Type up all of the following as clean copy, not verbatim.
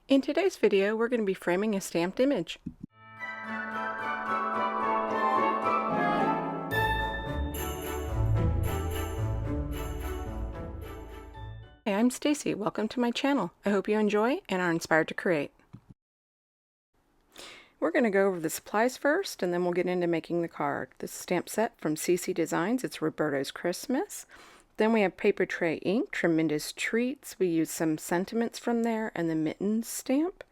In today's video, we're going to be framing a stamped image. Hey, I'm Stacy. Welcome to my channel. I hope you enjoy and are inspired to create. We're going to go over the supplies first, and then we'll get into making the card. This stamp set from CC Designs. It's Roberto's Christmas. Then we have paper tray ink, Tremendous Treats. We use some sentiments from there, and the mittens stamp.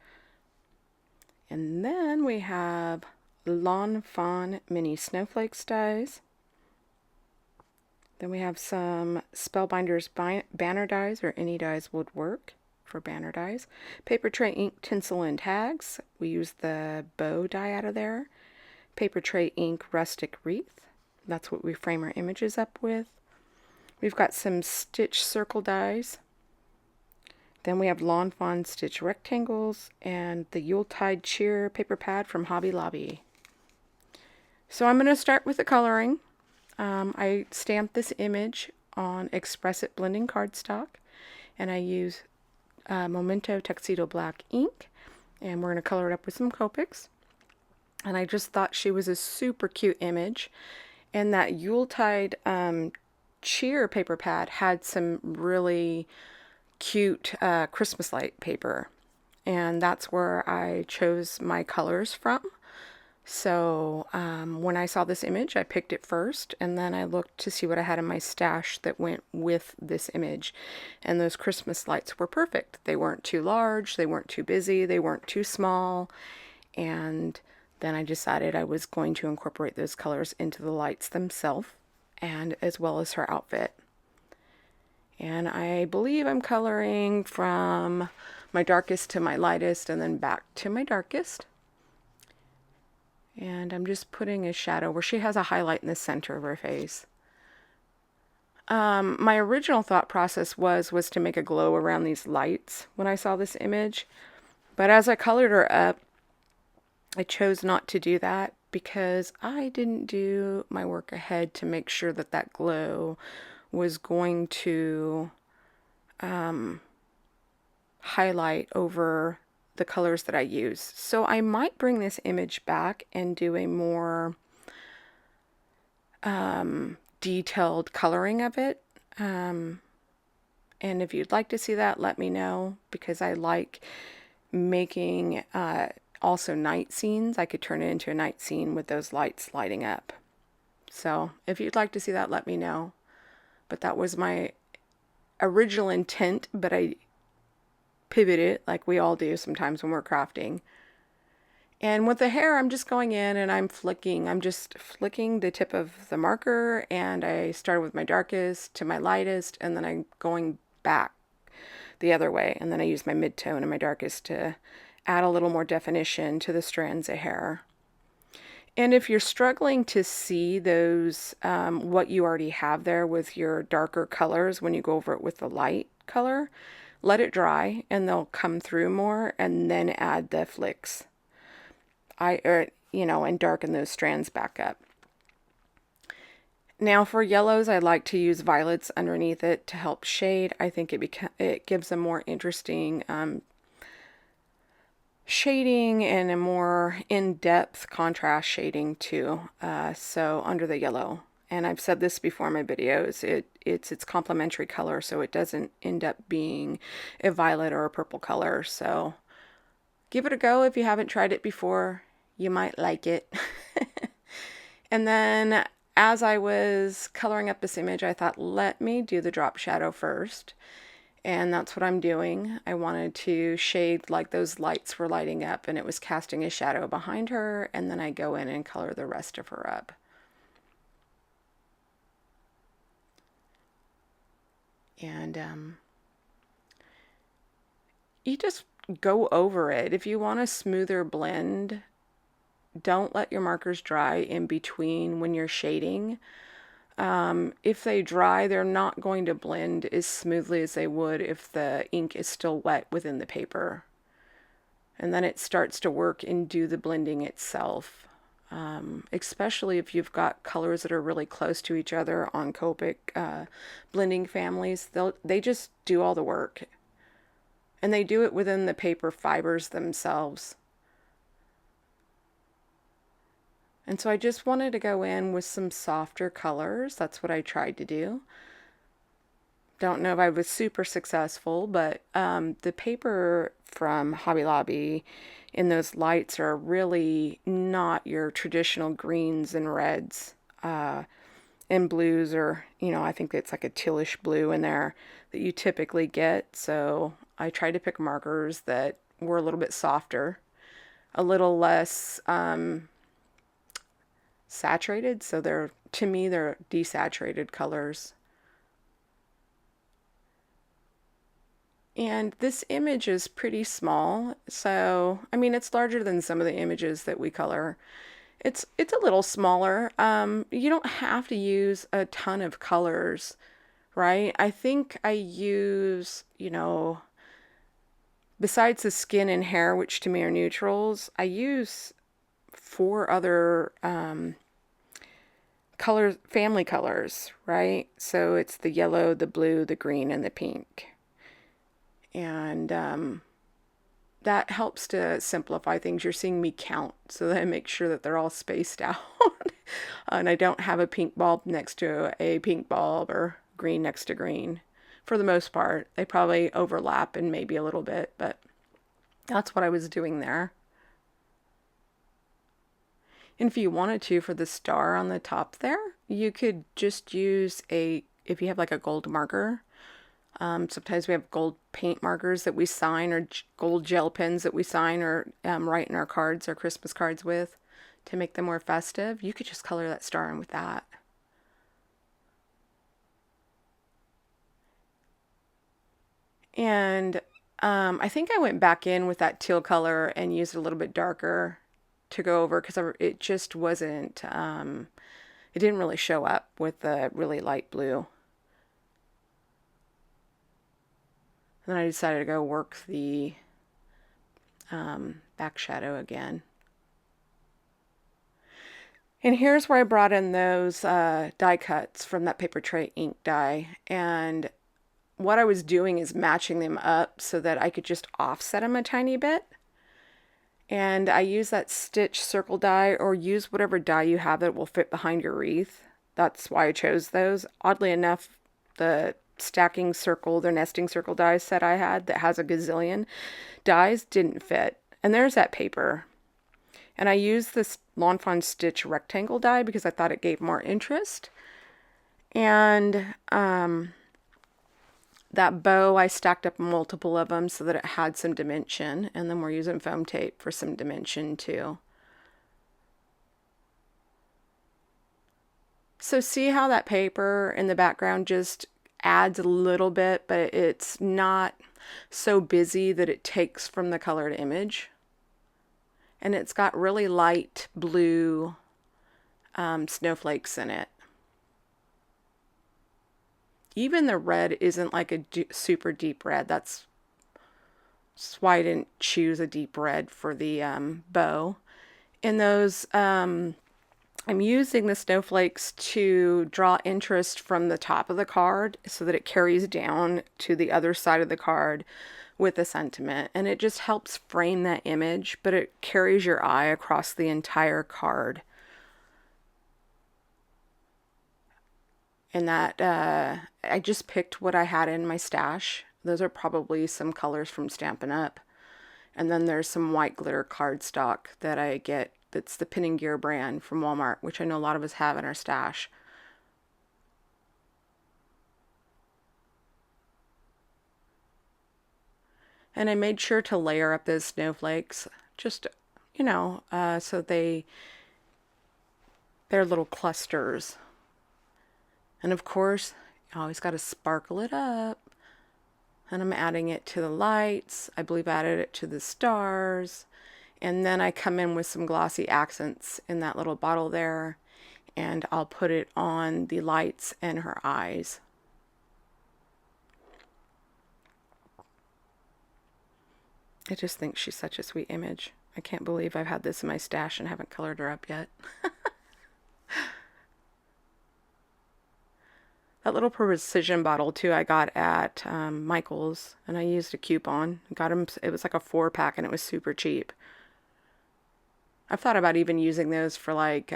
And then we have Lawn Fawn Mini Snowflakes dies. Then we have some Spellbinders banner dies, or any dies would work for banner dies. Paper tray ink, tinsel, and tags. We use the bow die out of there. Paper tray ink, rustic wreath. That's what we frame our images up with. We've got some stitch circle dies. Then we have Lawn Fawn stitch rectangles and the Yuletide cheer paper pad from Hobby Lobby. So I'm going to start with the coloring. I stamped this image on Express It blending cardstock, and I use Memento Tuxedo Black ink, and we're going to color it up with some Copics. And I just thought she was a super cute image, and that Yuletide cheer paper pad had some really cute Christmas light paper, and that's where I chose my colors from. So when I saw this image, I picked it first, and then I looked to see what I had in my stash that went with this image. And those Christmas lights were perfect. They weren't too large, they weren't too busy, they weren't too small. And then I decided I was going to incorporate those colors into the lights themselves, and as well as her outfit. And I believe I'm coloring from my darkest to my lightest, and then back to my darkest. And I'm just putting a shadow where she has a highlight in the center of her face. My original thought process was to make a glow around these lights when I saw this image. But as I colored her up, I chose not to do that because I didn't do my work ahead to make sure that that glow was going to highlight over the colors that I use. So I might bring this image back and do a more detailed coloring of it. And if you'd like to see that, let me know, because I like making also night scenes. I could turn it into a night scene with those lights lighting up. So if you'd like to see that, let me know. But that was my original intent, but I pivot it like we all do sometimes when we're crafting. And with the hair, I'm just going in and I'm just flicking the tip of the marker, and I started with my darkest to my lightest, and then I'm going back the other way, and then I use my mid-tone and my darkest to add a little more definition to the strands of hair. And if you're struggling to see those, what you already have there with your darker colors when you go over it with the light color, let it dry and they'll come through more, and then add the flicks. And darken those strands back up. Now for yellows, I like to use violets underneath it to help shade. I think it gives a more interesting shading and a more in-depth contrast shading too. So under the yellow. And I've said this before in my videos, it's complementary color, so it doesn't end up being a violet or a purple color. So give it a go if you haven't tried it before. You might like it. And then as I was coloring up this image, I thought, let me do the drop shadow first. And that's what I'm doing. I wanted to shade like those lights were lighting up, and it was casting a shadow behind her, and then I go in and color the rest of her up. And you just go over it. If you want a smoother blend, don't let your markers dry in between when you're shading. If they dry, they're not going to blend as smoothly as they would if the ink is still wet within the paper. And then it starts to work and do the blending itself. Especially if you've got colors that are really close to each other on Copic blending families, they just do all the work. And they do it within the paper fibers themselves. And so I just wanted to go in with some softer colors. That's what I tried to do. Don't know if I was super successful, but the paper from Hobby Lobby in those lights are really not your traditional greens and reds and blues, or, you know, I think it's like a tealish blue in there that you typically get. So I tried to pick markers that were a little bit softer, a little less saturated. So they're, to me, they're desaturated colors. And this image is pretty small, so I mean it's larger than some of the images that we color. It's a little smaller. You don't have to use a ton of colors, right? I think I use, you know, besides the skin and hair, which to me are neutrals, I use 4 other colors, family colors, right? So it's the yellow, the blue, the green, and the pink. And that helps to simplify things. You're seeing me count so that I make sure that they're all spaced out. And I don't have a pink bulb next to a pink bulb or green next to green. For the most part, they probably overlap and maybe a little bit, but that's what I was doing there. And if you wanted to, for the star on the top there, you could just use if you have like a gold marker. Sometimes we have gold paint markers that we sign, or gold gel pens that we sign or write in our cards, our Christmas cards with, to make them more festive. You could just color that star in with that. And I think I went back in with that teal color and used it a little bit darker to go over, because it just wasn't, it didn't really show up with the really light blue. And then I decided to go work the back shadow again. And here's where I brought in those die cuts from that paper tray ink die. And what I was doing is matching them up so that I could just offset them a tiny bit. And I use that stitch circle die, or use whatever die you have that will fit behind your wreath. That's why I chose those. Oddly enough, the stacking circle, the nesting circle die set I had that has a gazillion dies didn't fit. And there's that paper. And I used this Lawn Fawn Stitch rectangle die because I thought it gave more interest. And that bow, I stacked up multiple of them so that it had some dimension. And then we're using foam tape for some dimension too. So see how that paper in the background just adds a little bit, but it's not so busy that it takes from the colored image. And it's got really light blue snowflakes in it. Even the red isn't like a super deep red. That's why I didn't choose a deep red for the bow. In those, I'm using the snowflakes to draw interest from the top of the card so that it carries down to the other side of the card with a sentiment. And it just helps frame that image, but it carries your eye across the entire card. And that, I just picked what I had in my stash. Those are probably some colors from Stampin' Up. And then there's some white glitter cardstock that I get. That's the Pin and Gear brand from Walmart, which I know a lot of us have in our stash. And I made sure to layer up those snowflakes, just, you know, so they're little clusters. And of course, you always got to sparkle it up. And I'm adding it to the lights. I believe I added it to the stars. And then I come in with some glossy accents in that little bottle there. And I'll put it on the lights and her eyes. I just think she's such a sweet image. I can't believe I've had this in my stash and haven't colored her up yet. That little precision bottle too I got at Michael's, and I used a coupon. Got him. It was like a 4-pack, and it was super cheap. I've thought about even using those for like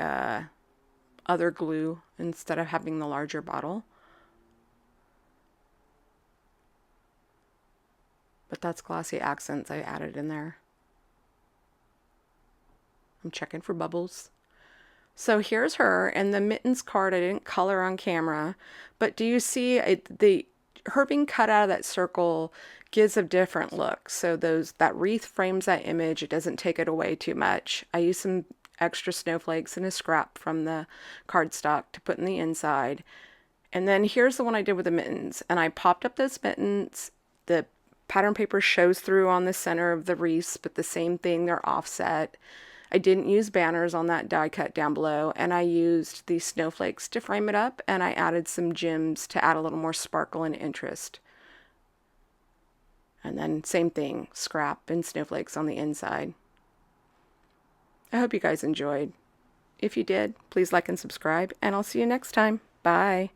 other glue instead of having the larger bottle. But that's Glossy Accents I added in there. I'm checking for bubbles. So here's her, and the mittens card I didn't color on camera, but do you see her being cut out of that circle gives a different look. So that wreath frames that image. It doesn't take it away too much. I used some extra snowflakes and a scrap from the cardstock to put in the inside. And then here's the one I did with the mittens, and I popped up those mittens. The pattern paper shows through on the center of the wreaths, but the same thing, they're offset. I didn't use banners on that die cut down below, and I used these snowflakes to frame it up, and I added some gems to add a little more sparkle and interest. And then same thing, scrap and snowflakes on the inside. I hope you guys enjoyed. If you did, please like and subscribe, and I'll see you next time. Bye.